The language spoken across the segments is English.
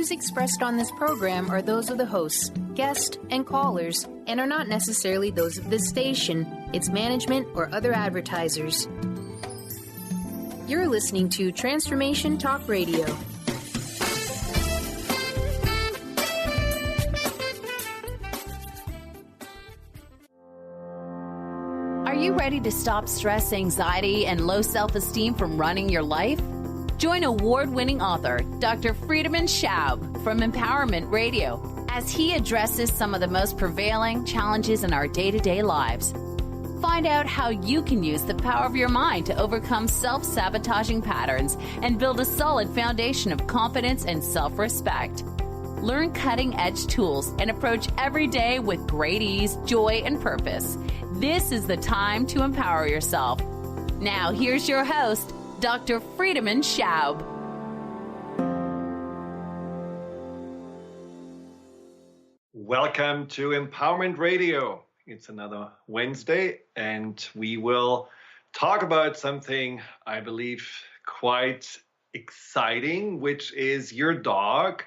views expressed on this program are those of the hosts, guests, and callers, and are not necessarily those of this station, its management, or other advertisers. You're listening to Transformation Talk Radio. Are you ready to stop stress, anxiety, and low self-esteem from running your life? Join award-winning author Dr. Friedemann Schaub from Empowerment Radio as he addresses some of the most prevailing challenges in our day-to-day lives. Find out how you can use the power of your mind to overcome self-sabotaging patterns and build a solid foundation of confidence and self-respect. Learn cutting-edge tools and approach every day with great ease, joy, and purpose. This is the time to empower yourself. Now, here's your host, Dr. Friedemann Schaub. Welcome to Empowerment Radio. It's another Wednesday, and we will talk about something I believe quite exciting, which is your dog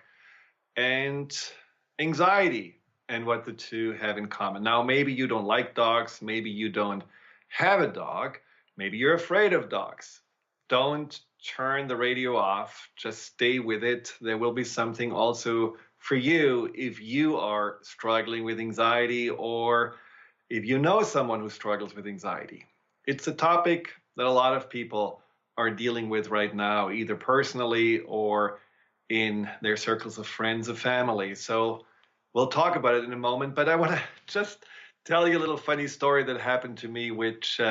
and anxiety and what the two have in common. Now, maybe you don't like dogs. Maybe you don't have a dog. Maybe you're afraid of dogs. Don't turn the radio off. Just stay with it. There will be something also for you if you are struggling with anxiety or if you know someone who struggles with anxiety. It's a topic that a lot of people are dealing with right now, either personally or in their circles of friends or family. So we'll talk about it in a moment, but I want to just tell you a little funny story that happened to me, which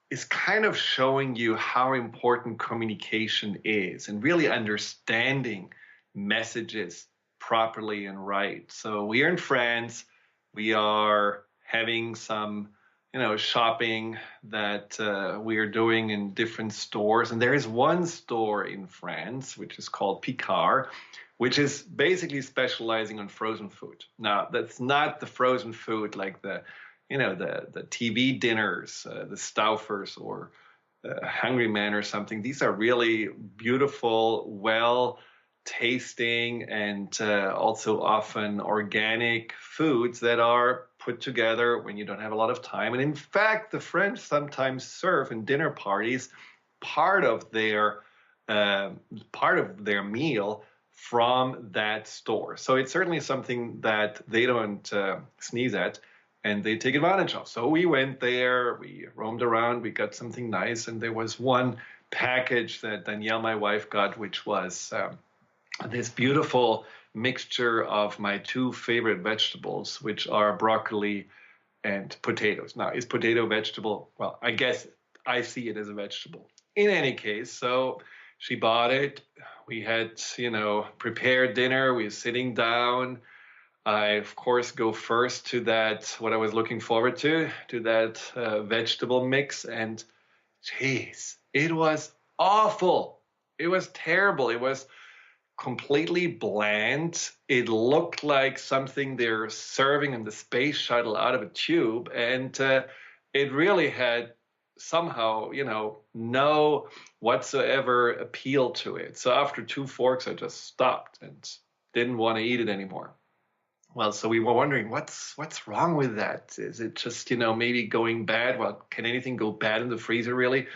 is kind of showing you how important communication is and really understanding messages properly and right. So we are in France. We are having some, shopping that we are doing in different stores. And there is one store in France, which is called Picard, which is basically specializing on frozen food. Now, that's not the frozen food like the TV dinners, the Staufers or Hungry Man or something. These are really beautiful, well-tasting, and also often organic foods that are put together when you don't have a lot of time. And in fact, the French sometimes serve in dinner parties part of their meal from that store. So it's certainly something that they don't sneeze at and they take advantage of. So we went there, we roamed around, we got something nice, and there was one package that Danielle, my wife, got, which was this beautiful mixture of my two favorite vegetables, which are broccoli and potatoes. Now, is potato a vegetable? Well, I guess I see it as a vegetable. In any case, so she bought it. We had, prepared dinner. We were sitting down. I, of course, go first to that, what I was looking forward to that vegetable mix. And geez, it was awful. It was terrible. It was completely bland. It looked like something they're serving in the space shuttle out of a tube. And it really had somehow, no whatsoever appeal to it. So after 2 forks, I just stopped and didn't want to eat it anymore. Well, so we were wondering, what's wrong with that? Is it just, maybe going bad? Well, can anything go bad in the freezer, really?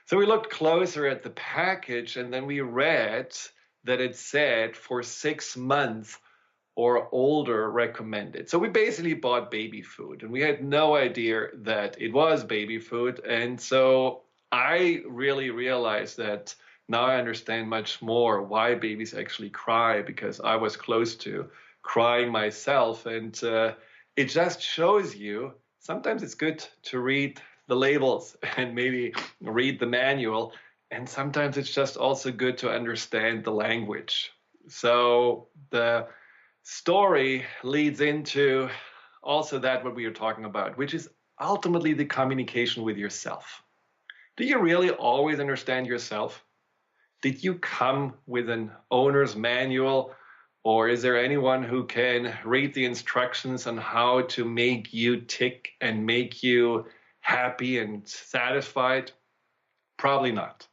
So we looked closer at the package, and then we read that it said for 6 months or older recommended. So we basically bought baby food, and we had no idea that it was baby food. And so I really realized that now I understand much more why babies actually cry, because I was close to crying myself. And it just shows you, sometimes it's good to read the labels and maybe read the manual. And sometimes it's just also good to understand the language. So the story leads into also that what we are talking about, which is ultimately the communication with yourself. Do you really always understand yourself? Did you come with an owner's manual, or is there anyone who can read the instructions on how to make you tick and make you happy and satisfied? Probably not.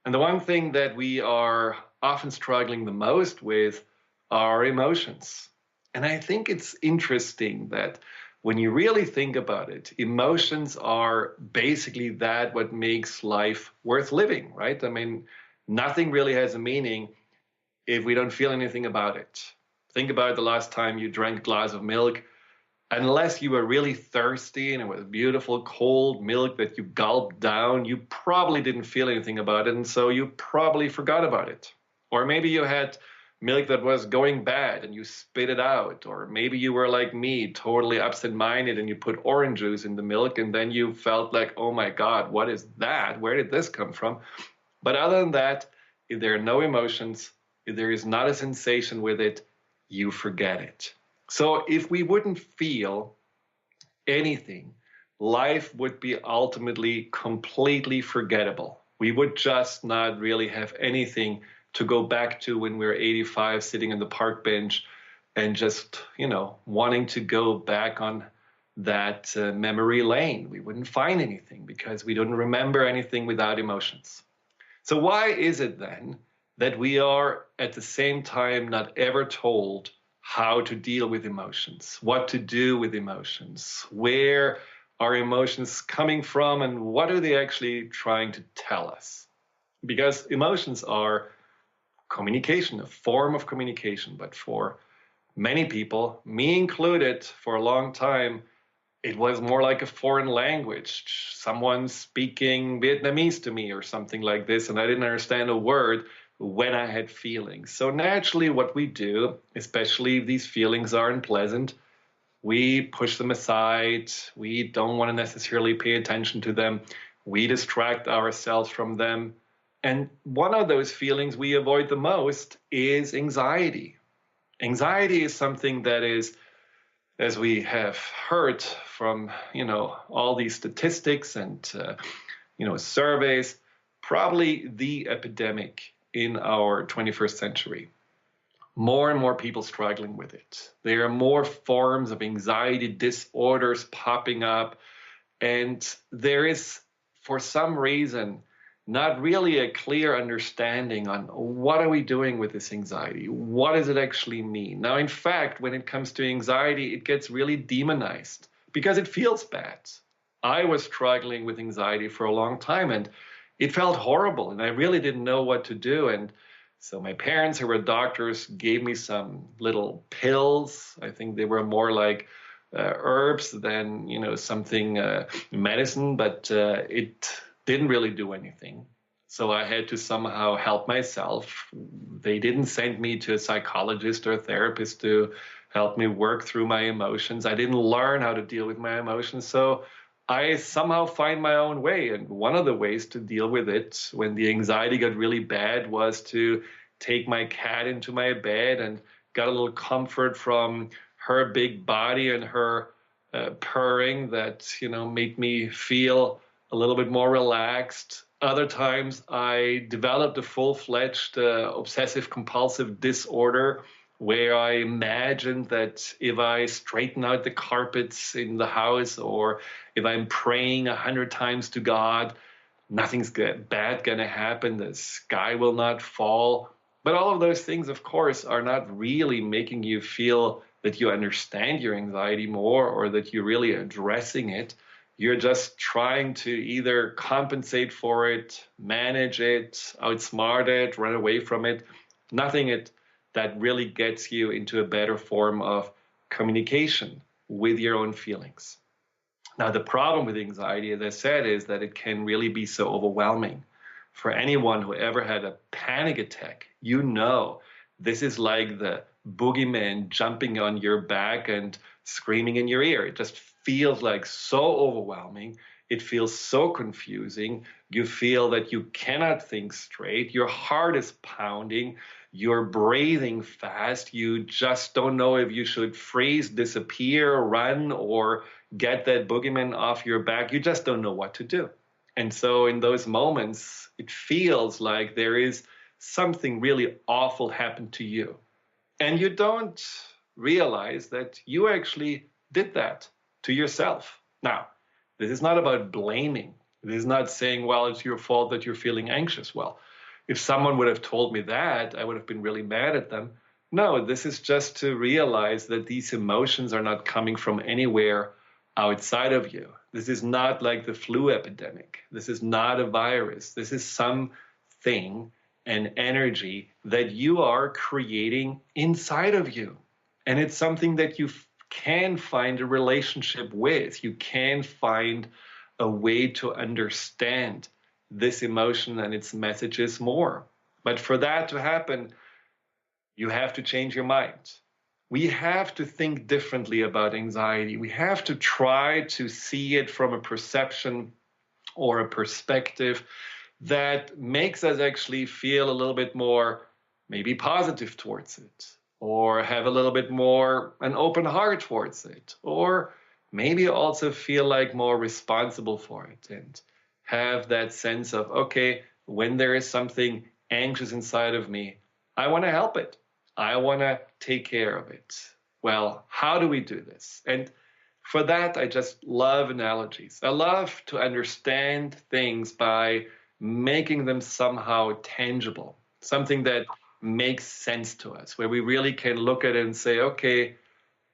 And the one thing that we are often struggling the most with our emotions. And I think it's interesting that when you really think about it, emotions are basically that what makes life worth living, right? I mean, nothing really has a meaning if we don't feel anything about it. Think about the last time you drank a glass of milk. Unless you were really thirsty and it was beautiful cold milk that you gulped down, you probably didn't feel anything about it, and so you probably forgot about it. Or maybe you had milk that was going bad and you spit it out. Or maybe you were like me, totally absent-minded, and you put orange juice in the milk and then you felt like, oh my God, what is that? Where did this come from? But other than that, if there are no emotions, if there is not a sensation with it, you forget it. So if we wouldn't feel anything, life would be ultimately completely forgettable. We would just not really have anything to go back to when we were 85, sitting on the park bench and just, wanting to go back on that memory lane. We wouldn't find anything because we don't remember anything without emotions. So why is it then that we are at the same time not ever told how to deal with emotions, what to do with emotions, where are emotions coming from, and what are they actually trying to tell us? Because emotions are communication, a form of communication, but for many people, me included, for a long time, it was more like a foreign language, someone speaking Vietnamese to me or something like this, and I didn't understand a word when I had feelings. So naturally what we do, especially if these feelings are unpleasant, we push them aside. We don't want to necessarily pay attention to them. We distract ourselves from them. And one of those feelings we avoid the most is anxiety. Anxiety is something that is, as we have heard from, all these statistics and, surveys, probably the epidemic in our 21st century. More and more people struggling with it. There are more forms of anxiety disorders popping up, and there is, for some reason, not really a clear understanding on what are we doing with this anxiety? What does it actually mean? Now, in fact, when it comes to anxiety, it gets really demonized because it feels bad. I was struggling with anxiety for a long time, and it felt horrible, and I really didn't know what to do. And so my parents, who were doctors, gave me some little pills. I think they were more like herbs than, something medicine, but it didn't really do anything. So I had to somehow help myself. They didn't send me to a psychologist or a therapist to help me work through my emotions. I didn't learn how to deal with my emotions. So I somehow find my own way. And one of the ways to deal with it when the anxiety got really bad was to take my cat into my bed and got a little comfort from her big body and her purring that, made me feel a little bit more relaxed. Other times I developed a full-fledged obsessive compulsive disorder where I imagined that if I straighten out the carpets in the house or if I'm praying 100 times to God, nothing's bad going to happen. The sky will not fall. But all of those things, of course, are not really making you feel that you understand your anxiety more or that you're really addressing it. You're just trying to either compensate for it, manage it, outsmart it, run away from it. Nothing that really gets you into a better form of communication with your own feelings. Now, the problem with anxiety, as I said, is that it can really be so overwhelming. For anyone who ever had a panic attack, this is like the boogeyman jumping on your back and screaming in your ear. It just feels like so overwhelming. It feels so confusing. You feel that you cannot think straight. Your heart is pounding. You're breathing fast. You just don't know if you should freeze, disappear, run, or get that boogeyman off your back. You just don't know what to do. And so in those moments, it feels like there is something really awful happened to you. And you don't realize that you actually did that to yourself. Now, this is not about blaming. This is not saying, well, it's your fault that you're feeling anxious. Well, if someone would have told me that, I would have been really mad at them. No, this is just to realize that these emotions are not coming from anywhere outside of you. This is not like the flu epidemic. This is not a virus. This is something, an energy that you are creating inside of you. And it's something that you can find a relationship with. You can find a way to understand this emotion and its messages more. But for that to happen, you have to change your mind. We have to think differently about anxiety. We have to try to see it from a perception or a perspective that makes us actually feel a little bit more maybe positive towards it, or have a little bit more an open heart towards it, or maybe also feel like more responsible for it and have that sense of, okay, when there is something anxious inside of me, I want to help it. I want to take care of it. Well, how do we do this? And for that, I just love analogies. I love to understand things by making them somehow tangible, something that makes sense to us, where we really can look at it and say, okay,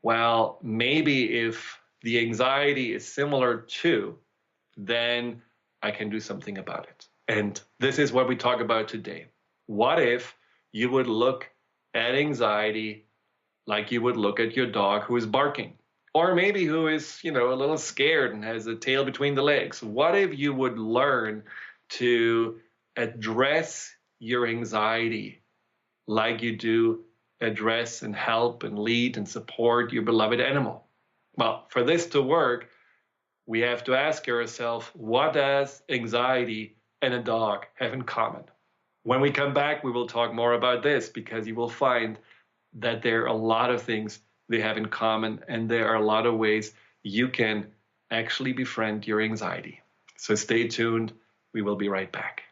well, maybe if the anxiety is similar to, then I can do something about it. And this is what we talk about today. What if you would look at anxiety like you would look at your dog who is barking, or maybe who is, a little scared and has a tail between the legs? What if you would learn to address your anxiety like you do address and help and lead and support your beloved animal? Well, for this to work, we have to ask ourselves, what does anxiety and a dog have in common? When we come back, we will talk more about this, because you will find that there are a lot of things they have in common, and there are a lot of ways you can actually befriend your anxiety. So stay tuned. We will be right back.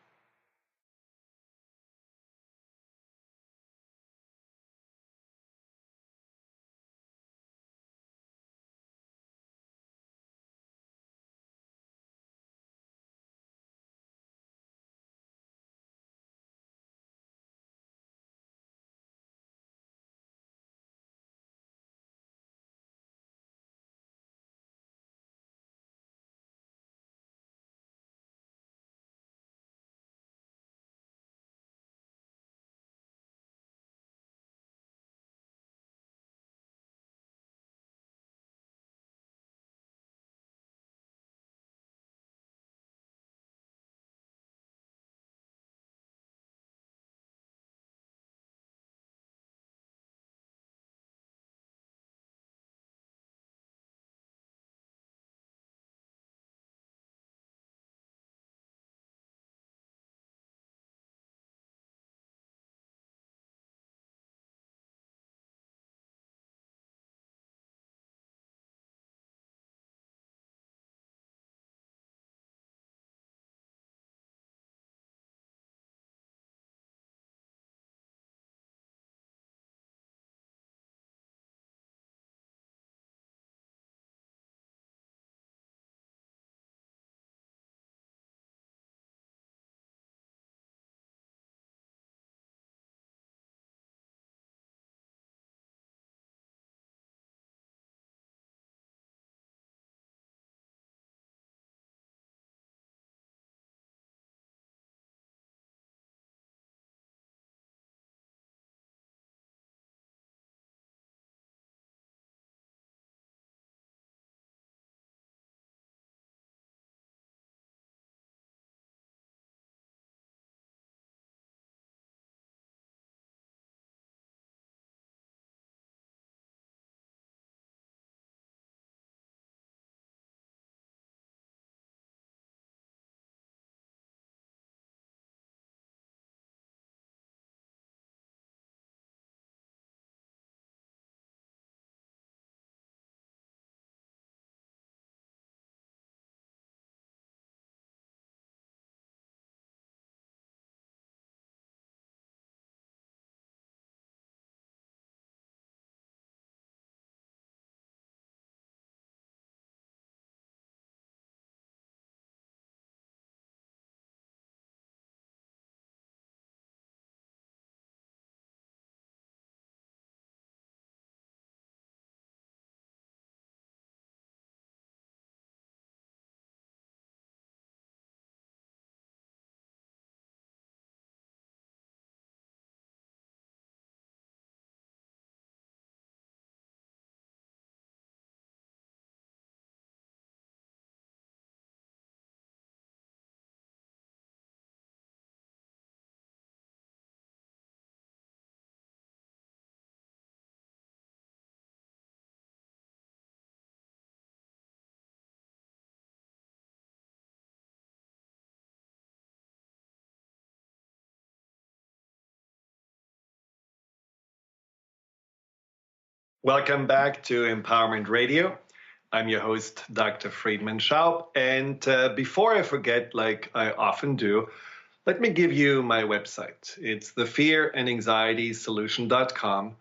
Welcome back to Empowerment Radio. I'm your host, Dr. Friedemann Schaub. And before I forget, like I often do, let me give you my website. It's thefearandanxietysolution.com.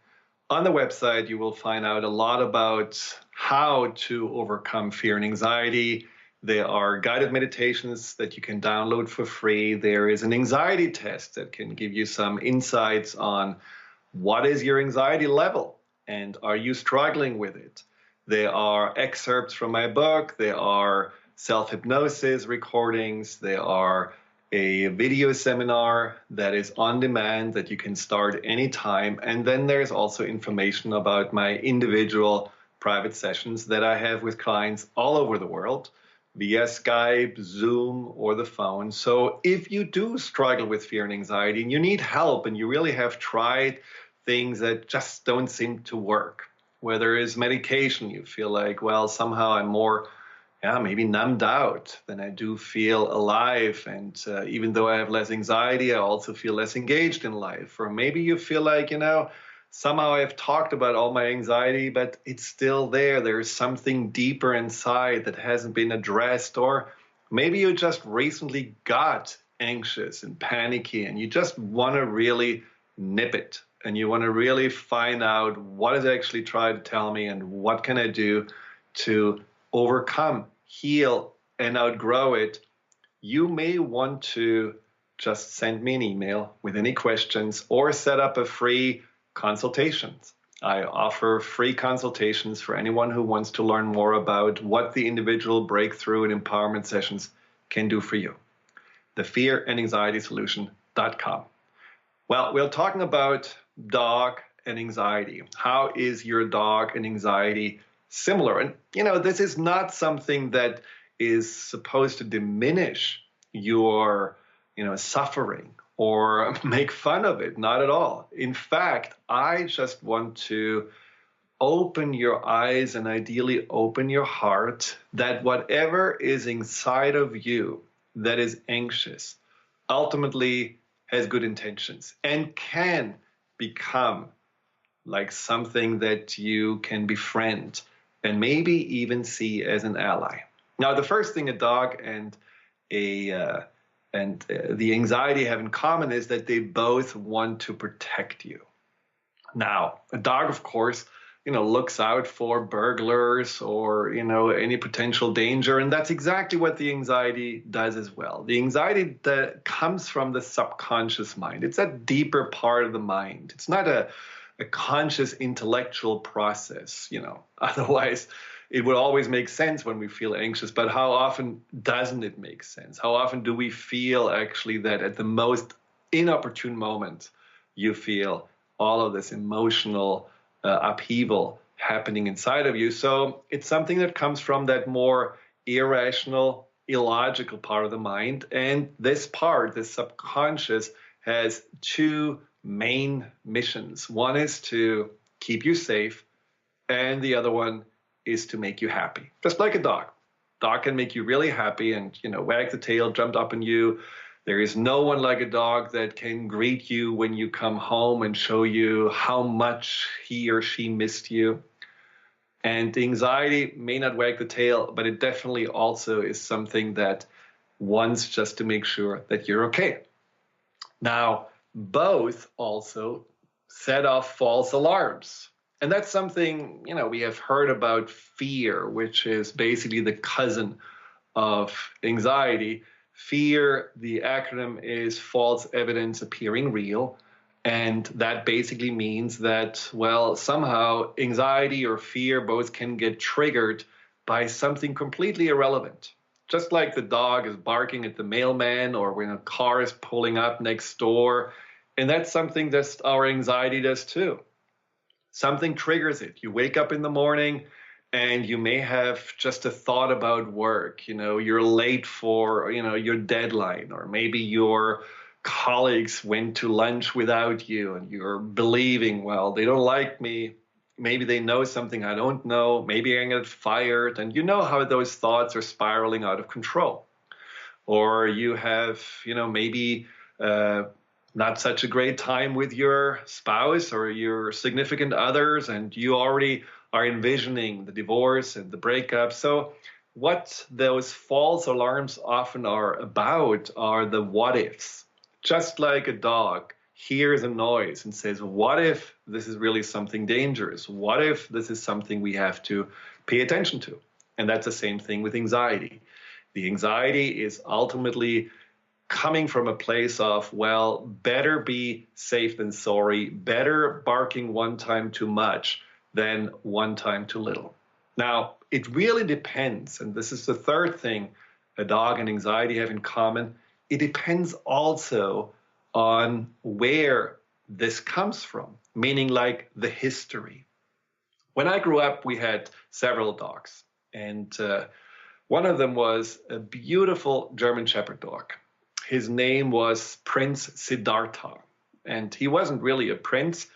On the website, you will find out a lot about how to overcome fear and anxiety. There are guided meditations that you can download for free. There is an anxiety test that can give you some insights on what is your anxiety level and are you struggling with it. There are excerpts from my book. There are self-hypnosis recordings. There are a video seminar that is on demand that you can start anytime. And then there's also information about my individual private sessions that I have with clients all over the world via Skype, Zoom, or the phone. So if you do struggle with fear and anxiety and you need help and you really have tried things that just don't seem to work, whether it's medication, you feel like, well, somehow I'm more maybe numbed out than I do feel alive. And even though I have less anxiety, I also feel less engaged in life. Or maybe you feel like, somehow I've talked about all my anxiety, but it's still there. There's something deeper inside that hasn't been addressed. Or maybe you just recently got anxious and panicky and you just want to really nip it. And you want to really find out what is actually trying to tell me and what can I do to overcome, heal, and outgrow it. You may want to just send me an email with any questions or set up a free consultation. I offer free consultations for anyone who wants to learn more about what the individual breakthrough and empowerment sessions can do for you. thefearandanxietysolution.com. Well, we're talking about dog and anxiety. How is your dog and anxiety similar? And, this is not something that is supposed to diminish your, suffering or make fun of it. Not at all. In fact, I just want to open your eyes and ideally open your heart that whatever is inside of you that is anxious ultimately has good intentions and can become like something that you can befriend and maybe even see as an ally. Now, the first thing a dog and the anxiety have in common is that they both want to protect you. Now, a dog, of course, looks out for burglars or, any potential danger. And that's exactly what the anxiety does as well. The anxiety that comes from the subconscious mind. It's a deeper part of the mind. It's not a conscious intellectual process, Otherwise, it would always make sense when we feel anxious. But how often doesn't it make sense? How often do we feel actually that at the most inopportune moment, you feel all of this emotional upheaval happening inside of you? So it's something that comes from that more irrational, illogical part of the mind. And this part, this subconscious, has two main missions. One is to keep you safe, and the other one is to make you happy. Just like a dog. Dog can make you really happy and, wag the tail, jump up on you. There is no one like a dog that can greet you when you come home and show you how much he or she missed you. And the anxiety may not wag the tail, but it definitely also is something that wants just to make sure that you're okay. Now, both also set off false alarms. And that's something, we have heard about fear, which is basically the cousin of anxiety. Fear, the acronym is false evidence appearing real. And that basically means that, well, somehow anxiety or fear both can get triggered by something completely irrelevant. Just like the dog is barking at the mailman or when a car is pulling up next door. And that's something that our anxiety does too. Something triggers it. You wake up in the morning and you may have just a thought about work. You're late for, your deadline, or maybe your colleagues went to lunch without you and you're believing, well, they don't like me. Maybe they know something I don't know. Maybe I get fired. And you know how those thoughts are spiraling out of control. Or you have, maybe not such a great time with your spouse or your significant others, and you already are envisioning the divorce and the breakup. So what those false alarms often are about are the what ifs. Just like a dog hears a noise and says, what if this is really something dangerous? What if this is something we have to pay attention to? And that's the same thing with anxiety. The anxiety is ultimately coming from a place of, well, better be safe than sorry, better barking one time too much than one time too little. Now, it really depends, and this is the third thing a dog and anxiety have in common. It depends also on where this comes from, meaning like the history. When I grew up, we had several dogs, and one of them was a beautiful German Shepherd dog. His name was Prince Siddhartha, and he wasn't really a prince,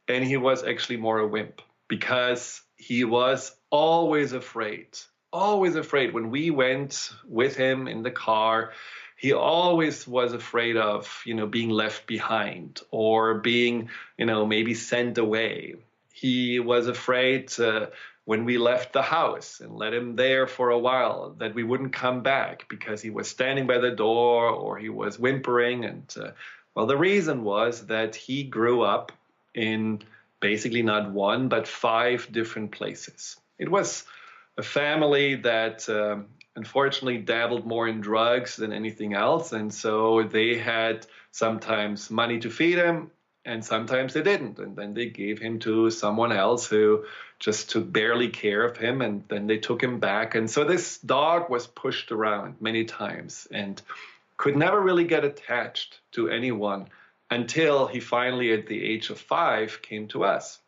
and he was actually more a wimp, because he was always afraid when we went with him in the car. He always was afraid of, being left behind or being, maybe sent away. He was afraid when we left the house and let him there for a while that we wouldn't come back because he was standing by the door or he was whimpering. And the reason was that he grew up in basically not one, but 5 different places. It was a family that unfortunately dabbled more in drugs than anything else. And so they had sometimes money to feed him and sometimes they didn't. And then they gave him to someone else who just took barely care of him, and then they took him back. And so this dog was pushed around many times and could never really get attached to anyone until he finally, at the age of 5, came to us.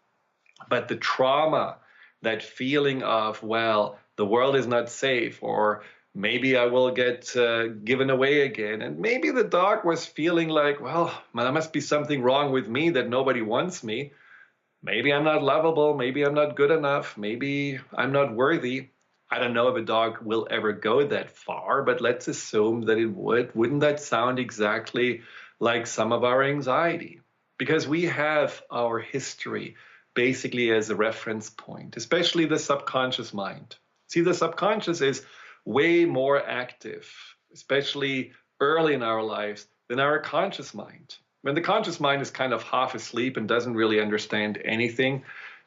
But the trauma, that feeling of, well, the world is not safe, or maybe I will get given away again. And maybe the dog was feeling like, well, there must be something wrong with me that nobody wants me. Maybe I'm not lovable. Maybe I'm not good enough. Maybe I'm not worthy. I don't know if a dog will ever go that far, but let's assume that it would. Wouldn't that sound exactly like some of our anxiety? Because we have our history basically as a reference point, especially the subconscious mind. See, the subconscious is way more active, especially early in our lives, than our conscious mind. When the conscious mind is kind of half asleep and doesn't really understand anything,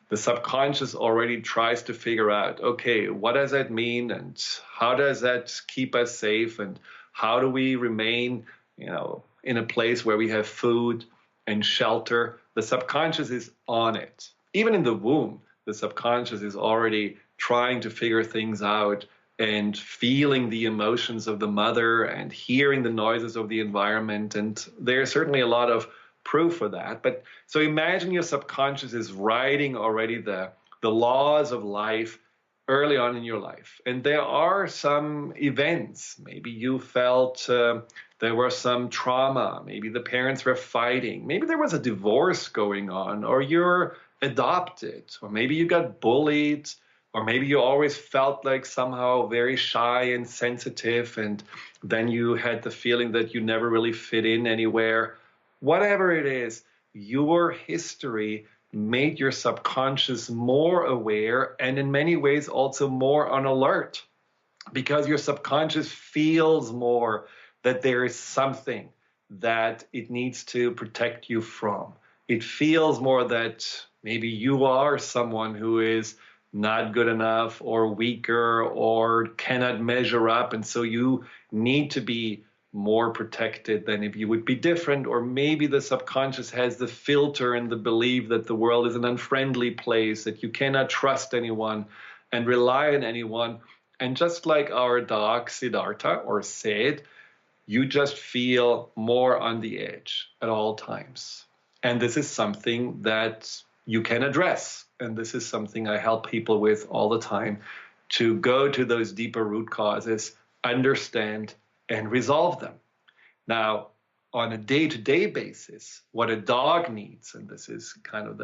the subconscious already tries to figure out, okay, what does that mean? And how does that keep us safe? And how do we remain, in a place where we have food and shelter? The subconscious is on it. Even in the womb, the subconscious is already trying to figure things out and feeling the emotions of the mother and hearing the noises of the environment. And there's certainly a lot of proof for that. But so imagine your subconscious is writing already the laws of life early on in your life. And there are some events. Maybe you felt there was some trauma. Maybe the parents were fighting. Maybe there was a divorce going on, or you're adopted, or maybe you got bullied, or maybe you always felt like somehow very shy and sensitive, and then you had the feeling that you never really fit in anywhere. Whatever it is, your history made your subconscious more aware and in many ways also more on alert, because your subconscious feels more that there is something that it needs to protect you from. It feels more that maybe you are someone who is not good enough or weaker or cannot measure up, and so you need to be more protected than if you would be different. Or maybe the subconscious has the filter and the belief that the world is an unfriendly place, that you cannot trust anyone and rely on anyone. And just like our dog Siddhartha, or Sid, you just feel more on the edge at all times. And this is something that you can address. And this is something I help people with all the time, to go to those deeper root causes, understand, and resolve them. Now, on a day-to-day basis, what a dog needs, and this is kind of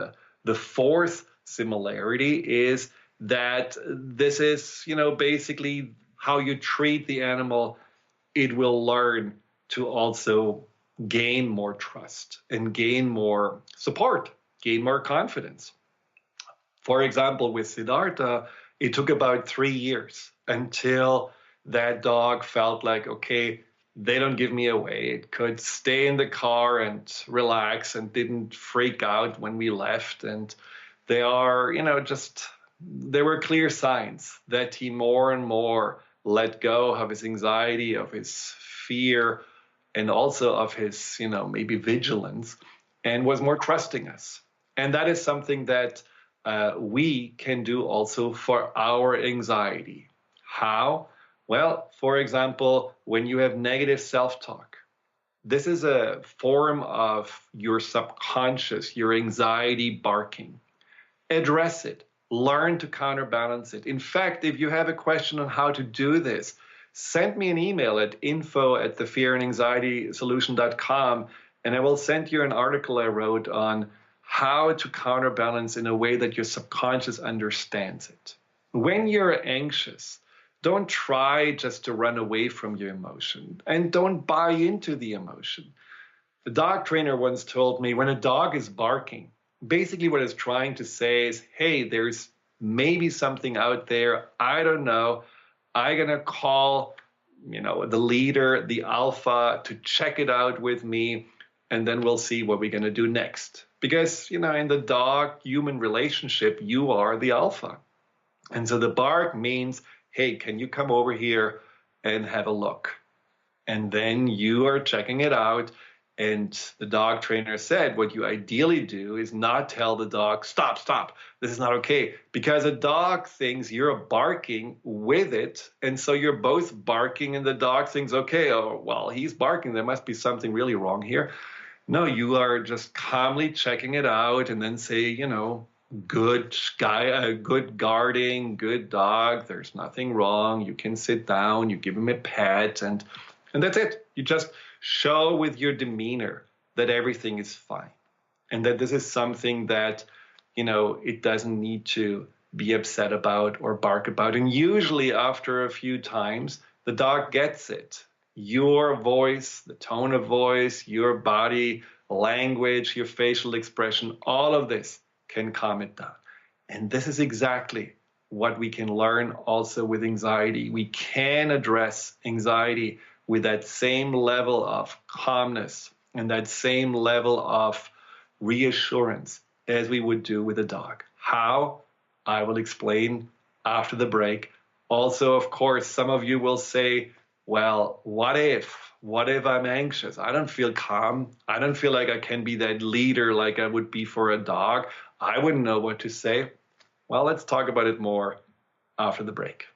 the fourth similarity, is that this is, basically how you treat the animal. It will learn to also gain more trust and gain more support, gain more confidence. For example, with Siddhartha, it took about 3 years until that dog felt like, okay, they don't give me away. It could stay in the car and relax and didn't freak out when we left. And they are, there were clear signs that he more and more let go of his anxiety, of his fear, and also of his, maybe vigilance, and was more trusting us. And that is something that we can do also for our anxiety. How? Well, for example, when you have negative self-talk, this is a form of your subconscious, your anxiety barking. Address it. Learn to counterbalance it. In fact, if you have a question on how to do this, send me an email at info@thefearandanxietysolution.com, and I will send you an article I wrote on how to counterbalance in a way that your subconscious understands it. When you're anxious, don't try just to run away from your emotion, and don't buy into the emotion. The dog trainer once told me when a dog is barking, basically what it's trying to say is, hey, there's maybe something out there, I don't know. I'm going to call, the leader, the alpha, to check it out with me, and then we'll see what we're going to do next. Because, in the dog-human relationship, you are the alpha. And so the bark means, hey, can you come over here and have a look? And then you are checking it out. And the dog trainer said, what you ideally do is not tell the dog, stop, this is not okay. Because a dog thinks you're barking with it. And so you're both barking and the dog thinks, okay, oh, well, he's barking. There must be something really wrong here. No, you are just calmly checking it out and then say, good guy, good guarding, good dog. There's nothing wrong. You can sit down, you give him a pet, and that's it. You just show with your demeanor that everything is fine and that this is something that, it doesn't need to be upset about or bark about. And usually after a few times, the dog gets it. Your voice, the tone of voice, your body language, your facial expression, all of this can calm it down. And this is exactly what we can learn also with anxiety. We can address anxiety with that same level of calmness and that same level of reassurance as we would do with a dog. How? I will explain after the break. Also, of course, some of you will say, well, what if I'm anxious? I don't feel calm. I don't feel like I can be that leader like I would be for a dog. I wouldn't know what to say. Well, let's talk about it more after the break.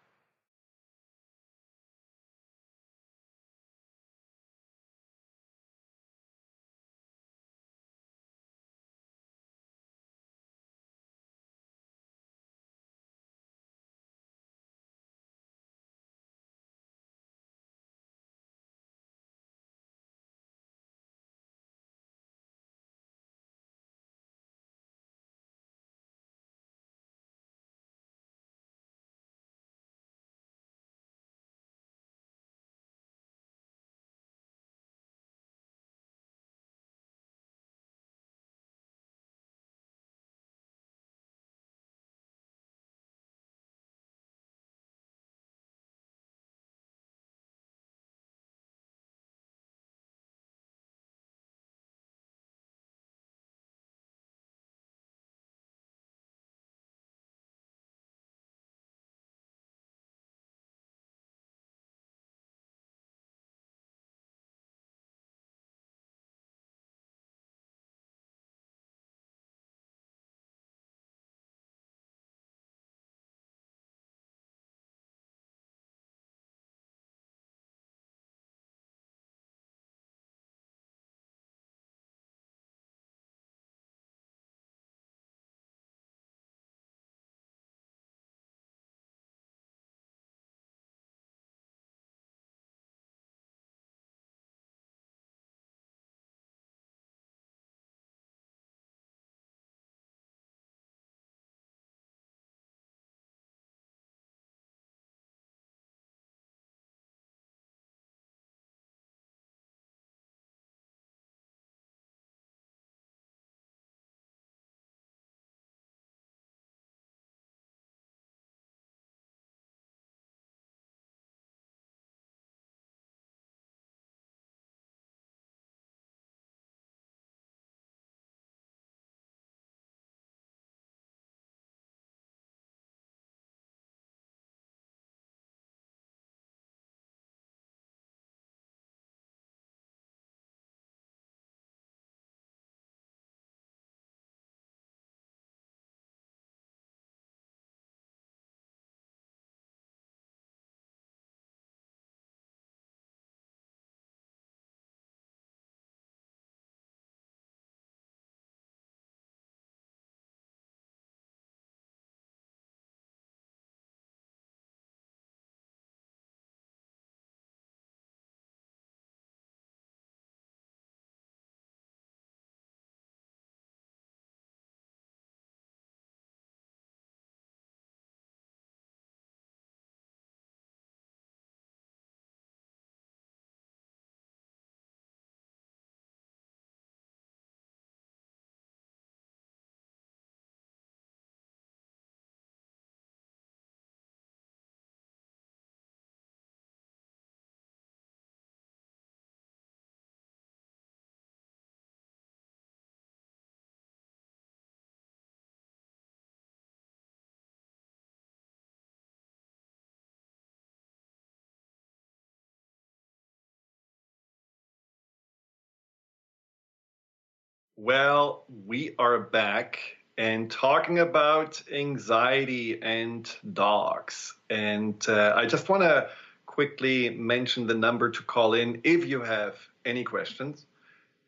Well, we are back and talking about anxiety and dogs. And I just want to quickly mention the number to call in if you have any questions.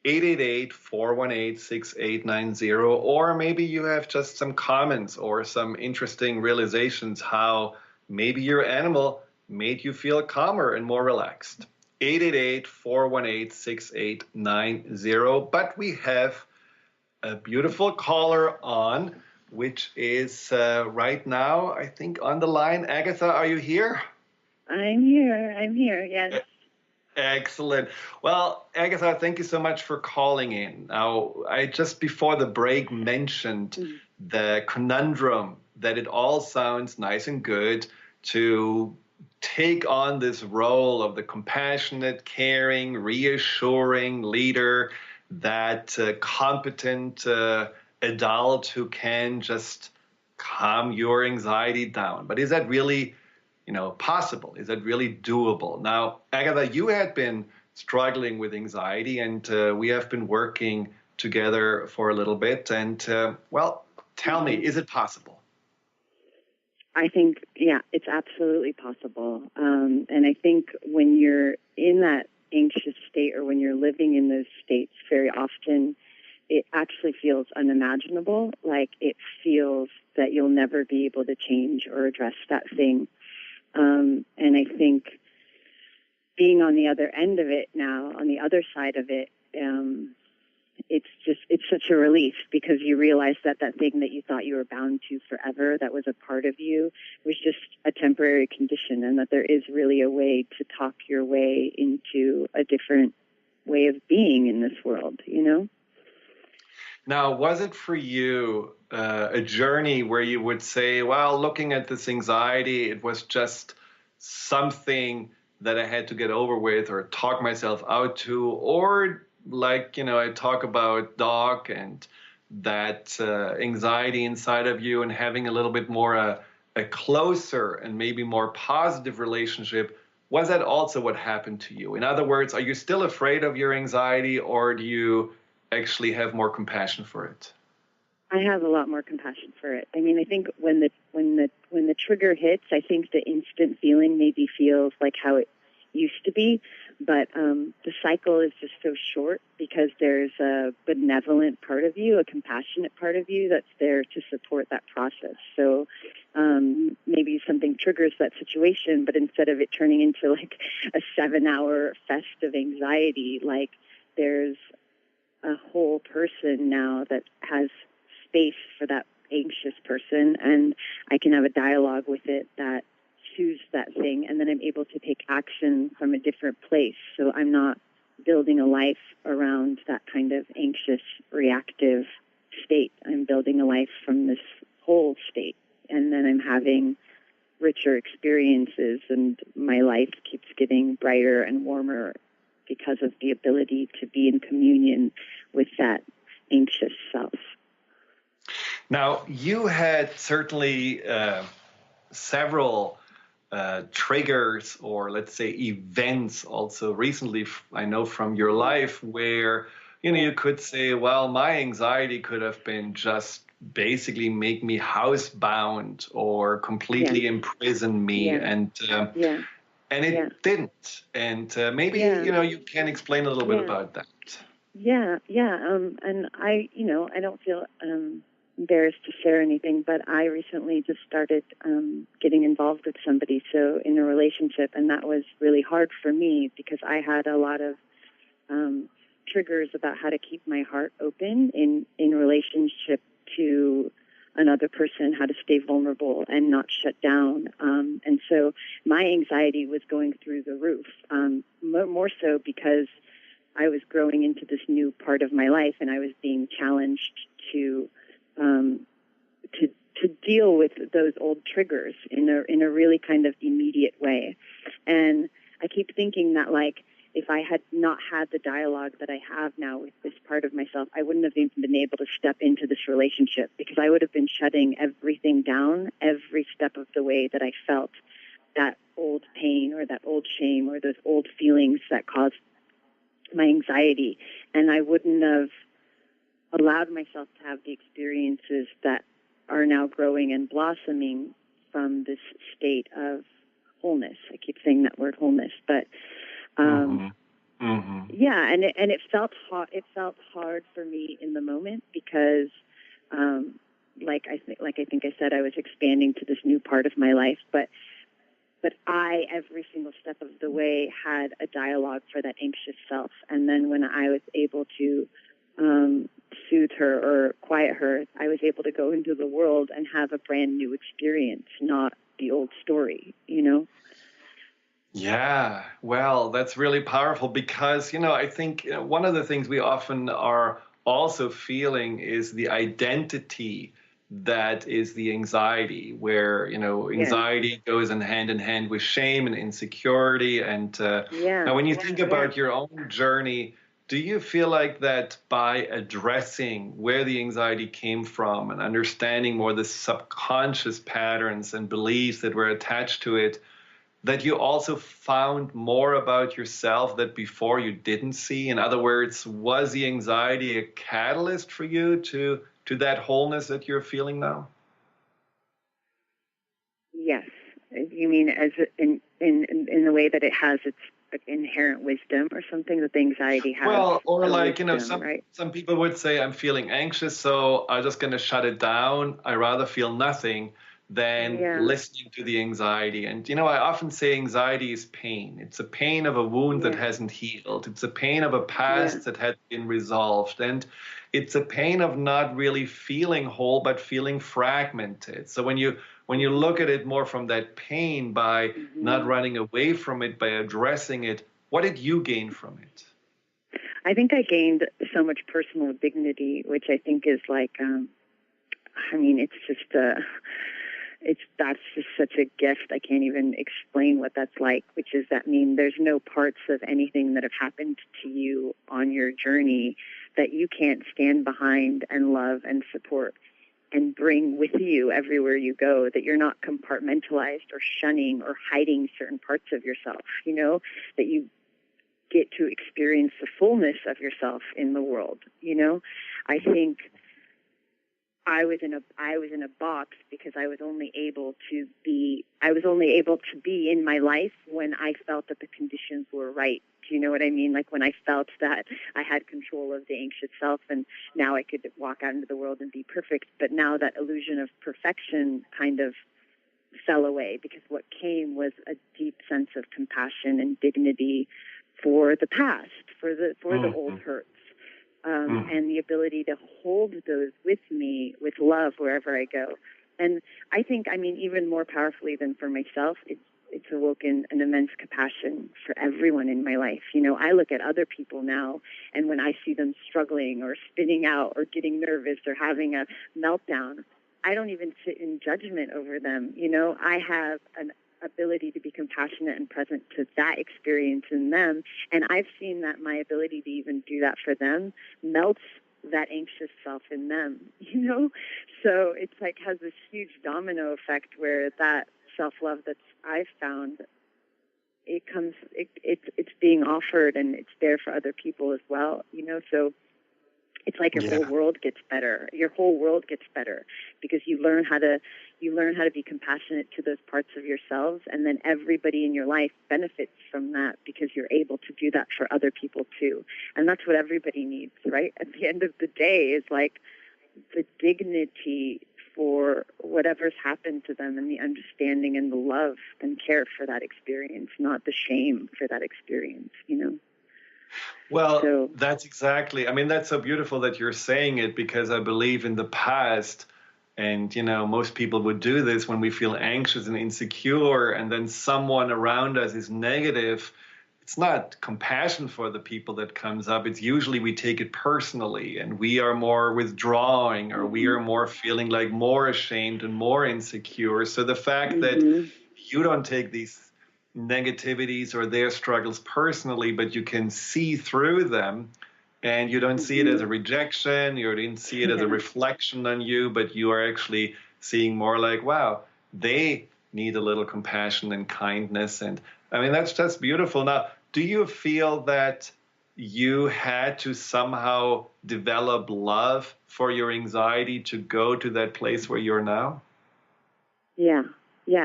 888-418-6890, or maybe you have just some comments or some interesting realizations how maybe your animal made you feel calmer and more relaxed. 888-418-6890. But we have a beautiful caller on, which is right now, I think, on the line. Agatha, are you here? I'm here, yes. Excellent. Well, Agatha, thank you so much for calling in. Now, I just before the break mentioned the conundrum that it all sounds nice and good to take on this role of the compassionate, caring, reassuring leader, that competent adult who can just calm your anxiety down. But is that really possible? Is that really doable? Now, Agatha, you had been struggling with anxiety, and we have been working together for a little bit. And, well, tell me, is it possible? I think, yeah, it's absolutely possible. And I think when you're in that anxious state or when you're living in those states, very often it actually feels unimaginable, like it feels that you'll never be able to change or address that thing. And I think being on the other end of it now, on the other side of it, it's such a relief because you realize that thing that you thought you were bound to forever, that was a part of you, was just a temporary condition, and that there is really a way to talk your way into a different way of being in this world, Now, was it for you a journey where you would say, well, looking at this anxiety, it was just something that I had to get over with or talk myself out to, or like, I talk about Doc and that anxiety inside of you and having a little bit more a closer and maybe more positive relationship. Was that also what happened to you? In other words, are you still afraid of your anxiety, or do you actually have more compassion for it? I have a lot more compassion for it. I mean, I think when the trigger hits, I think the instant feeling maybe feels like how it used to be, but the cycle is just so short because there's a benevolent part of you, a compassionate part of you that's there to support that process. So maybe something triggers that situation, but instead of it turning into like a 7-hour fest of anxiety, like there's a whole person now that has space for that anxious person, and I can have a dialogue with it that soothes that thing, and then I'm able to take action from a different place. So I'm not building a life around that kind of anxious, reactive state. I'm building a life from this whole state, and then I'm having richer experiences, and my life keeps getting brighter and warmer because of the ability to be in communion with that anxious self. Now, you had certainly several triggers, or let's say events also recently, I know from your life, where you could say, well, my anxiety could have been just basically make me housebound or completely imprison me, and it didn't. And maybe you can explain a little bit about that. And I don't feel embarrassed to share anything, but I recently just started getting involved with somebody, so in a relationship, and that was really hard for me because I had a lot of triggers about how to keep my heart open in relationship to another person, how to stay vulnerable and not shut down. And so my anxiety was going through the roof, more so because I was growing into this new part of my life, and I was being challenged to deal with those old triggers in a really kind of immediate way. And I keep thinking that, like, if I had not had the dialogue that I have now with this part of myself, I wouldn't have even been able to step into this relationship, because I would have been shutting everything down every step of the way that I felt that old pain or that old shame or those old feelings that caused my anxiety. And I wouldn't have allowed myself to have the experiences that are now growing and blossoming from this state of wholeness. I keep saying that word wholeness, but yeah, and it felt hard. It felt hard for me in the moment because, like I think I said, I was expanding to this new part of my life, but I, every single step of the way, had a dialogue for that anxious self. And then when I was able to soothe her or quiet her, I was able to go into the world and have a brand new experience, not the old story, you know? Yeah, well, that's really powerful because, I think one of the things we often are also feeling is the identity that is the anxiety, where, anxiety goes in hand with shame and insecurity. And now when you think about your own journey, do you feel like that by addressing where the anxiety came from and understanding more the subconscious patterns and beliefs that were attached to it, that you also found more about yourself that before you didn't see? In other words, was the anxiety a catalyst for you to that wholeness that you're feeling now? Yes. You mean as in the way that it has its inherent wisdom or something that the anxiety has? Well, or like, wisdom, some people would say, I'm feeling anxious, so I'm just going to shut it down. I rather feel nothing than listening to the anxiety. And, I often say anxiety is pain. It's a pain of a wound that hasn't healed. It's a pain of a past that hasn't been resolved. And it's a pain of not really feeling whole, but feeling fragmented. So when you look at it more from that pain, by not running away from it, by addressing it, what did you gain from it? I think I gained so much personal dignity, which I think is like, that's just such a gift. I can't even explain what that's like, which is that there's no parts of anything that have happened to you on your journey that you can't stand behind and love and support and bring with you everywhere you go, that you're not compartmentalized or shunning or hiding certain parts of yourself, that you get to experience the fullness of yourself in the world. I think I was in a box because I was only able to be in my life when I felt that the conditions were right. Do you know what I mean? Like when I felt that I had control of the anxious self, and now I could walk out into the world and be perfect. But now that illusion of perfection kind of fell away, because what came was a deep sense of compassion and dignity for the past, for the old hurts. And the ability to hold those with me with love wherever I go. And I think, even more powerfully than for myself, it's awoken an immense compassion for everyone in my life. I look at other people now, and when I see them struggling or spinning out or getting nervous or having a meltdown, I don't even sit in judgment over them. I have an ability to be compassionate and present to that experience in them. And I've seen that my ability to even do that for them melts that anxious self in them, So it's like has this huge domino effect where that self-love that I've found, it's being offered and it's there for other people as well, so it's like your whole world gets better. Your whole world gets better because you learn how to be compassionate to those parts of yourselves, and then everybody in your life benefits from that because you're able to do that for other people too. And that's what everybody needs, right? At the end of the day, is like the dignity for whatever's happened to them and the understanding and the love and care for that experience, not the shame for that experience, Well, that's exactly, that's so beautiful that you're saying it, because I believe in the past, and, most people would do this when we feel anxious and insecure, and then someone around us is negative. It's not compassion for the people that comes up. It's usually we take it personally, and we are more withdrawing, or we are more feeling like more ashamed and more insecure. So the fact that you don't take these negativities or their struggles personally, but you can see through them, and you don't see it as a rejection, you didn't see it as a reflection on you, but you are actually seeing more like, wow, they need a little compassion and kindness. And that's just beautiful. Now, do you feel that you had to somehow develop love for your anxiety to go to that place where you're now? Yeah,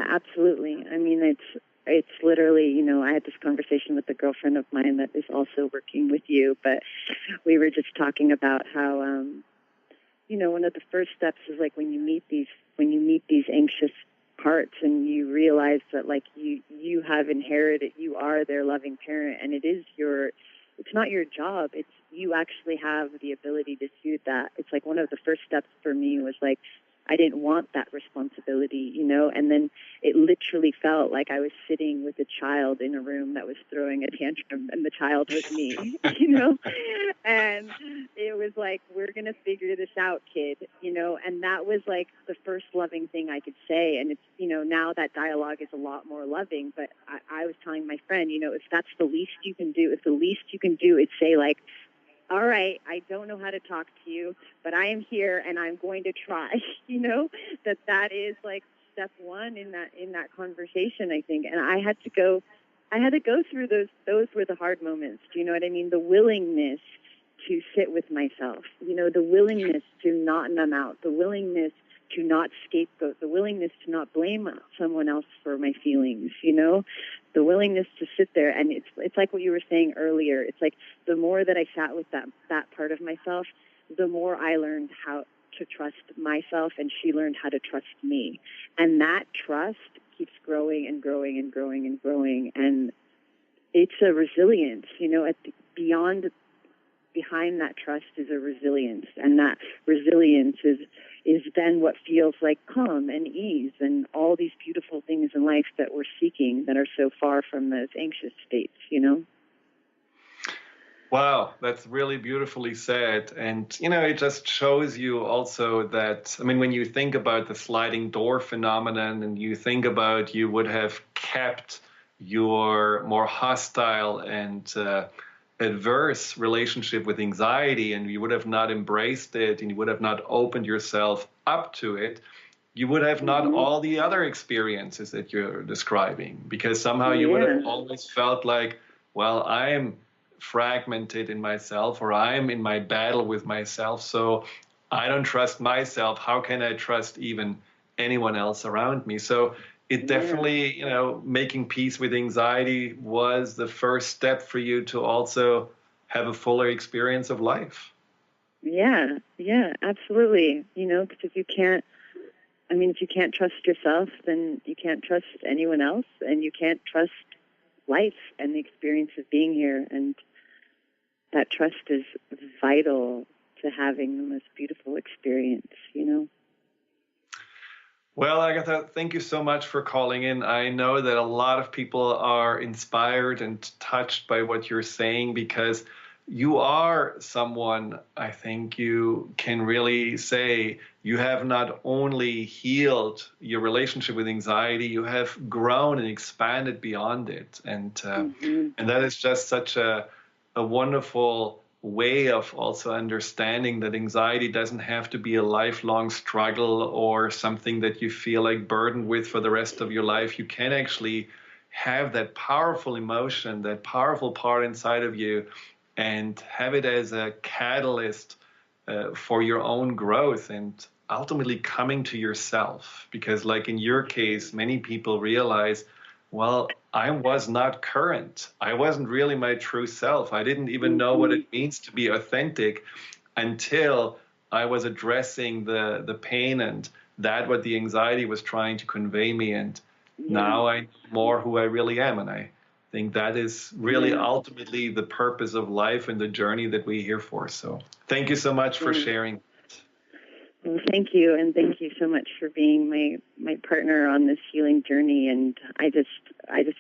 absolutely. I mean, it's literally, you know, I had this conversation with a girlfriend of mine that is also working with you, but we were just talking about how, you know, one of the first steps is like when you meet these anxious parts and you realize that like you have inherited, you are their loving parent, and it's not your job. It's you actually have the ability to soothe that. It's like one of the first steps for me was like, I didn't want that responsibility, you know, and then it literally felt like I was sitting with a child in a room that was throwing a tantrum, and the child was me, you know, and it was like, we're going to figure this out, kid, you know, and that was like the first loving thing I could say. And it's, you know, now that dialogue is a lot more loving, but I was telling my friend, you know, if that's the least you can do, if the least you can do is say like, all right, I don't know how to talk to you, but I am here and I'm going to try, you know, that is like step one in that conversation, I think. And I had to go through those were the hard moments. Do you know what I mean? The willingness to sit with myself, you know, the willingness to not numb out, the willingness to not scapegoat, the willingness to not blame someone else for my feelings, you know, the willingness to sit there. And it's like what you were saying earlier. It's like the more that I sat with that part of myself, the more I learned how to trust myself, and she learned how to trust me. And that trust keeps growing and growing and growing and growing. And it's a resilience, you know, behind that trust is a resilience, and that resilience is then what feels like calm and ease and all these beautiful things in life that we're seeking that are so far from those anxious states, you know? Wow, that's really beautifully said. And, you know, it just shows you also that, I mean, when you think about the sliding door phenomenon and you think about you would have kept your more hostile and adverse relationship with anxiety, and you would have not embraced it, and you would have not opened yourself up to it, you would have not all the other experiences that you're describing, because somehow you would have always felt like, well, I'm fragmented in myself, or I'm in my battle with myself, so I don't trust myself. How can I trust even anyone else around me? So it definitely, you know, making peace with anxiety was the first step for you to also have a fuller experience of life. Yeah, absolutely. You know, because if you can't trust yourself, then you can't trust anyone else, and you can't trust life and the experience of being here. And that trust is vital to having the most beautiful experience, you know? Well, Agatha, thank you so much for calling in. I know that a lot of people are inspired and touched by what you're saying, because you are someone, I think you can really say, you have not only healed your relationship with anxiety, you have grown and expanded beyond it. And that is just such a wonderful way of also understanding that anxiety doesn't have to be a lifelong struggle or something that you feel like burdened with for the rest of your life. You can actually have that powerful emotion, that powerful part inside of you, and have it as a catalyst for your own growth and ultimately coming to yourself. Because like in your case, many people realize, well, I was not current. I wasn't really my true self. I didn't even know what it means to be authentic until I was addressing the pain and that what the anxiety was trying to convey me. And now I know more who I really am. And I think that is really ultimately the purpose of life and the journey that we're here for. So thank you so much for sharing. Well, thank you, and thank you so much for being my partner on this healing journey. And I just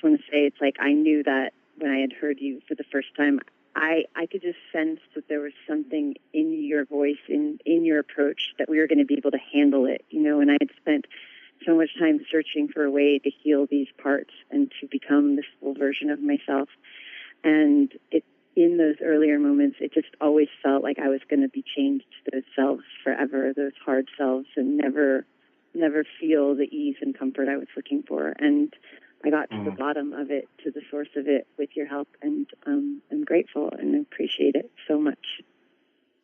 want to say, it's like I knew that when I had heard you for the first time, I could just sense that there was something in your voice, in your approach, that we were going to be able to handle it, you know. And I had spent so much time searching for a way to heal these parts and to become this full version of myself. And in those earlier moments, it just always felt like I was going to be changed to those selves forever, those hard selves, and never feel the ease and comfort I was looking for. And I got to the bottom of it, to the source of it with your help, and I'm grateful and appreciate it so much.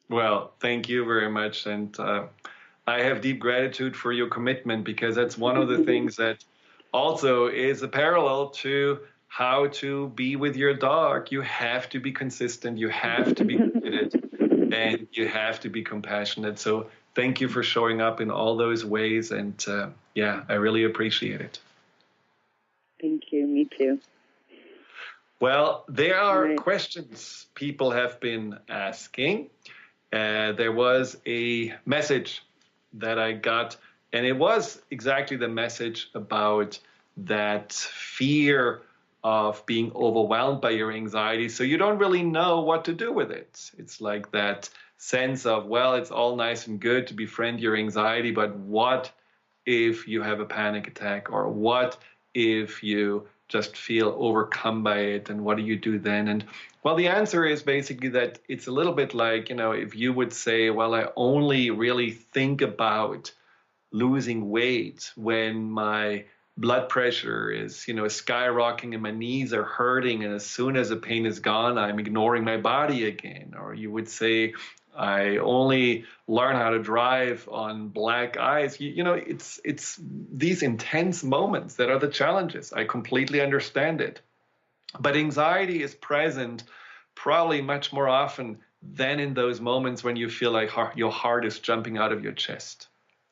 Well, thank you very much. And I have deep gratitude for your commitment, because that's one of the things that also is a parallel to how to be with your dog. You have to be consistent, you have to be committed, and you have to be compassionate. So thank you for showing up in all those ways. And I really appreciate it. Thank you. Me too. Well, there are questions people have been asking. There was a message that I got, and it was exactly the message about that fear of being overwhelmed by your anxiety. So you don't really know what to do with it. It's like that sense of, well, it's all nice and good to befriend your anxiety, but what if you have a panic attack? Or what if you just feel overcome by it, and what do you do then? And well, the answer is basically that it's a little bit like, if you would say, well, I only really think about losing weight when my blood pressure is, skyrocketing and my knees are hurting, and as soon as the pain is gone, I'm ignoring my body again. Or you would say, I only learn how to drive on black ice. It's these intense moments that are the challenges. I completely understand it. But anxiety is present probably much more often than in those moments when you feel like your heart is jumping out of your chest.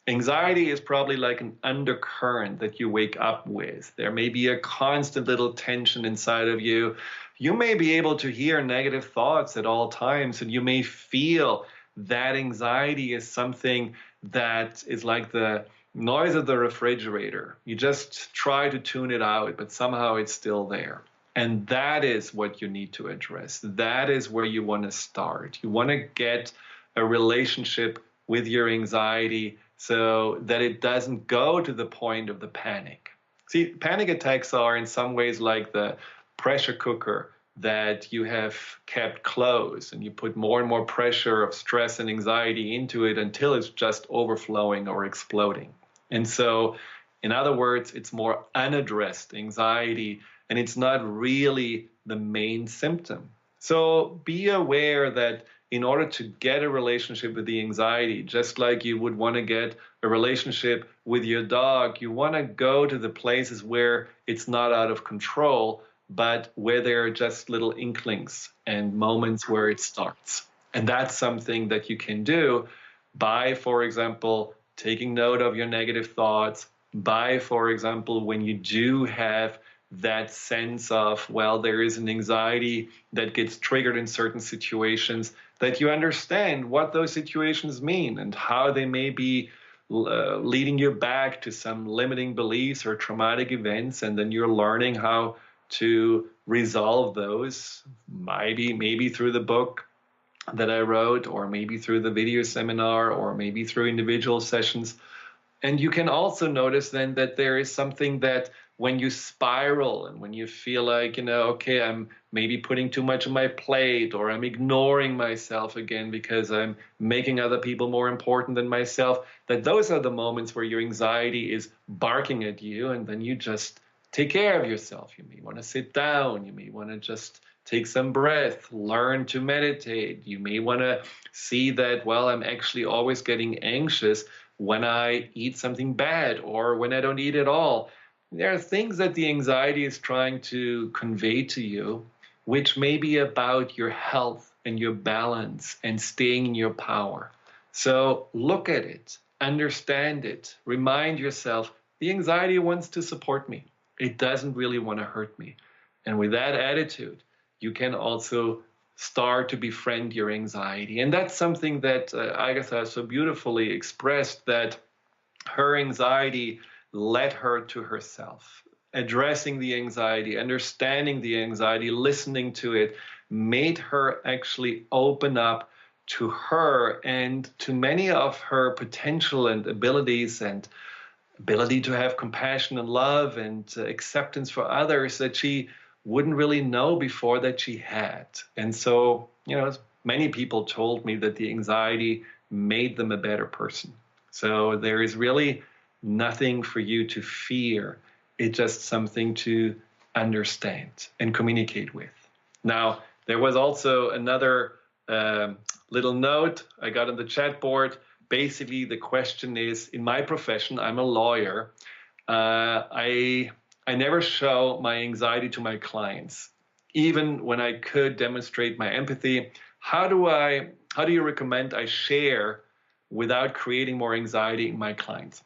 Anxiety is probably like an undercurrent that you wake up with. There may be a constant little tension inside of you. You may be able to hear negative thoughts at all times, and you may feel that anxiety is something that is like the noise of the refrigerator. You just try to tune it out, but somehow it's still there. And that is what you need to address. That is where you want to start. You want to get a relationship with your anxiety so that it doesn't go to the point of the panic. See, panic attacks are in some ways like the pressure cooker that you have kept closed, and you put more and more pressure of stress and anxiety into it until it's just overflowing or exploding. And so, in other words, it's more unaddressed anxiety, and it's not really the main symptom. So be aware that in order to get a relationship with the anxiety, just like you would want to get a relationship with your dog, you want to go to the places where it's not out of control, but where there are just little inklings and moments where it starts. And that's something that you can do by, for example, taking note of your negative thoughts, by, for example, when you do have that sense of, well, there is an anxiety that gets triggered in certain situations, that you understand what those situations mean and how they may be leading you back to some limiting beliefs or traumatic events, and then you're learning how to resolve those, maybe through the book that I wrote, or maybe through the video seminar, or maybe through individual sessions. And you can also notice then that there is something that when you spiral and when you feel like, okay, I'm maybe putting too much on my plate, or I'm ignoring myself again because I'm making other people more important than myself, that those are the moments where your anxiety is barking at you, and then you just take care of yourself. You may want to sit down. You may want to just take some breath, learn to meditate. You may want to see that, well, I'm actually always getting anxious when I eat something bad or when I don't eat at all. There are things that the anxiety is trying to convey to you, which may be about your health and your balance and staying in your power. So look at it, understand it, remind yourself, the anxiety wants to support me. It doesn't really want to hurt me. And with that attitude, you can also start to befriend your anxiety. And that's something that Agatha so beautifully expressed, that her anxiety led her to herself. Addressing the anxiety, understanding the anxiety, listening to it, made her actually open up to her and to many of her potential and abilities and ability to have compassion and love and acceptance for others that she wouldn't really know before that she had. And so, many people told me that the anxiety made them a better person. So there is really nothing for you to fear It's just something to understand and communicate with. Now, there was also another little note I got on the chat board. Basically, the question is, in my profession, I'm a lawyer. I never show my anxiety to my clients, even when I could demonstrate my empathy. How do you recommend I share without creating more anxiety in my clients?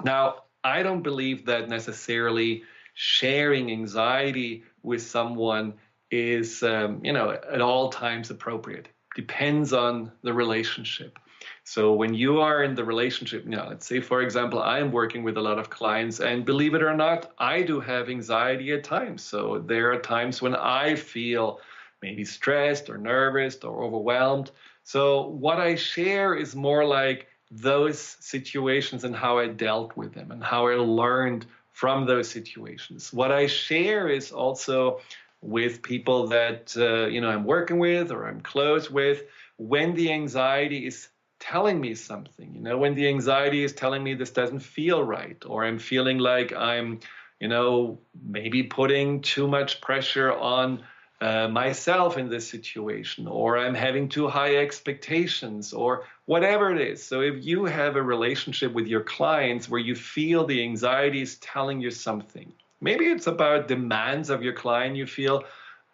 Now, I don't believe that necessarily sharing anxiety with someone is, at all times appropriate. Depends on the relationship. So when you are in the relationship, let's say, for example, I'm working with a lot of clients, and believe it or not, I do have anxiety at times. So there are times when I feel maybe stressed or nervous or overwhelmed. So what I share is more like those situations and how I dealt with them and how I learned from those situations. What I share is also with people that I'm working with or I'm close with, when the anxiety is telling me something, when the anxiety is telling me this doesn't feel right, or I'm feeling like I'm, maybe putting too much pressure on myself in this situation, or I'm having too high expectations, or whatever it is. So if you have a relationship with your clients where you feel the anxiety is telling you something, maybe it's about demands of your client you feel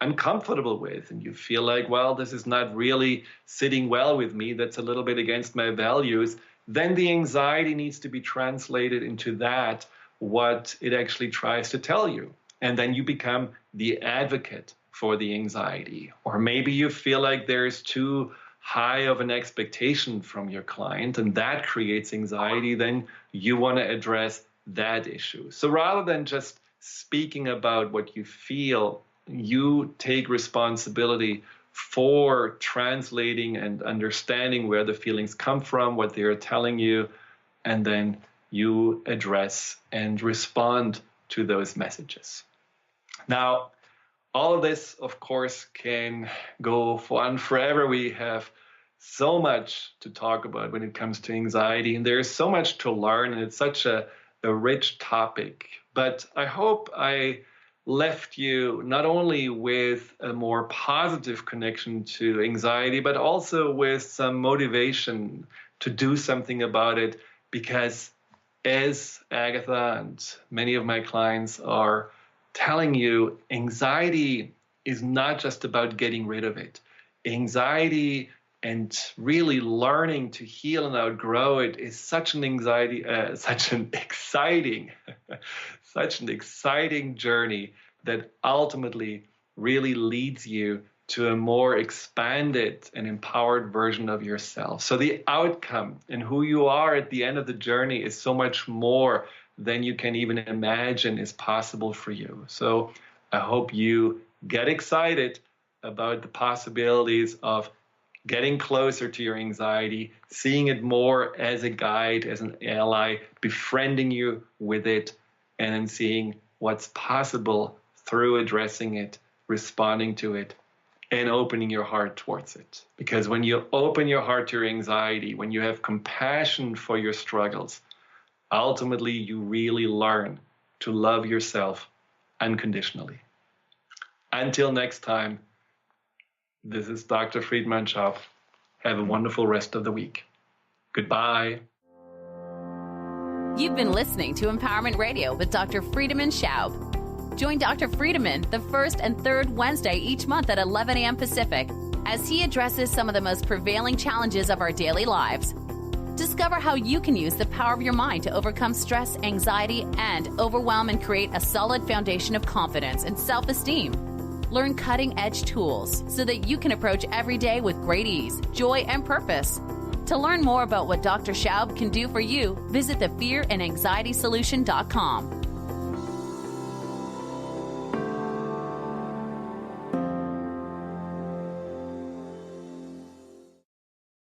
uncomfortable with, and you feel like, well, this is not really sitting well with me, that's a little bit against my values, then the anxiety needs to be translated into that, what it actually tries to tell you. And then you become the advocate for the anxiety. Or maybe you feel like there's too high of an expectation from your client, and that creates anxiety, then you want to address that issue. So rather than just speaking about what you feel, you take responsibility for translating and understanding where the feelings come from, what they're telling you, and then you address and respond to those messages. Now, all of this, of course, can go on forever. We have so much to talk about when it comes to anxiety, and there's so much to learn, and it's such a rich topic. But I hope I left you not only with a more positive connection to anxiety, but also with some motivation to do something about it, because as Agatha and many of my clients are telling you, anxiety is not just about getting rid of it. Anxiety and really learning to heal and outgrow it is such an exciting journey that ultimately really leads you to a more expanded and empowered version of yourself. So the outcome and who you are at the end of the journey is so much more than you can even imagine is possible for you. So I hope you get excited about the possibilities of getting closer to your anxiety, seeing it more as a guide, as an ally, befriending you with it, and then seeing what's possible through addressing it, responding to it, and opening your heart towards it. Because when you open your heart to your anxiety, when you have compassion for your struggles, ultimately you really learn to love yourself unconditionally. Until next time, this is Dr. Friedemann Schaub. Have a wonderful rest of the week. Goodbye. You've been listening to Empowerment Radio with Dr. Friedemann Schaub. Join Dr. Friedemann the first and third Wednesday each month at 11 a.m. Pacific as he addresses some of the most prevailing challenges of our daily lives. Discover how you can use the power of your mind to overcome stress, anxiety, and overwhelm and create a solid foundation of confidence and self-esteem. Learn cutting-edge tools so that you can approach every day with great ease, joy, and purpose. To learn more about what Dr. Schaub can do for you, visit thefearandanxietysolution.com.